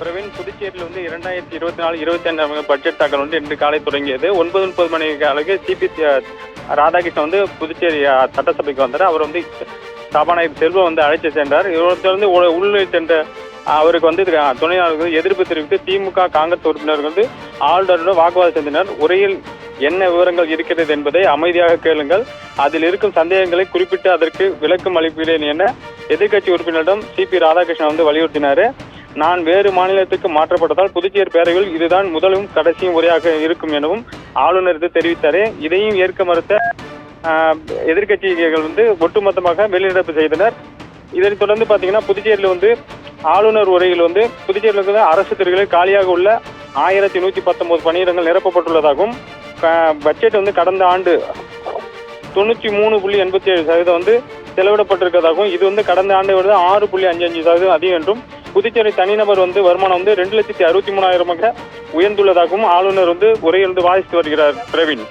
பிரவீன், புதுச்சேரியில் 2024-25 பட்ஜெட் தாக்கல் இன்று காலை தொடங்கியது. 9:30 மணி அளவுக்கு சிபி ராதாகிருஷ்ணன் புதுச்சேரி சட்டசபைக்கு வந்தார். அவர் சபாநாயகர் செல்வம் அழைத்து சென்றார். இவரது உள்நுழைவு சென்ற அவருக்கு துணையாளர்கள் எதிர்ப்பு தெரிவித்து திமுக காங்கிரஸ் உறுப்பினர்கள் ஆளுநருடன் வாக்குவாதம் சென்றனர். உரையில் என்ன விவரங்கள் இருக்கிறது என்பதை அமைதியாக கேளுங்கள், அதில் இருக்கும் சந்தேகங்களை குறிப்பிட்டு அதற்கு விளக்கம் அளிப்பேன் என எதிர்க்கட்சி உறுப்பினரிடம் சிபி ராதாகிருஷ்ணன் வலியுறுத்தினார். நான் வேறு மாநிலத்துக்கு மாற்றப்பட்டதால் புதுச்சேரி பேரவையில் இதுதான் முதலும் கடைசியும் உரையாக இருக்கும் எனவும் ஆளுநர் தெரிவித்தார். இதையும் ஏற்க மறுத்த எதிர்க்கட்சிகள் ஒட்டுமொத்தமாக வெளிநடப்பு செய்தனர். இதனைத் தொடர்ந்து பார்த்தீங்கன்னா புதுச்சேரியில் ஆளுநர் உரையில் புதுச்சேரியில் அரசு துறைகளில் காலியாக உள்ள 1119 பணியிடங்கள் நிரப்பப்பட்டுள்ளதாகவும் பட்ஜெட் கடந்த ஆண்டு 93.87% செலவிடப்பட்டிருக்கிறதாகவும் இது கடந்த ஆண்டை விட 6.55% அதிகம் என்றும் புதுச்சேரி தனிநபர் வருமானம் 2,63,000 உயர்ந்துள்ளதாகவும் ஆளுநர் உரையில் வாசித்து வருகிறார். பிரவீன்.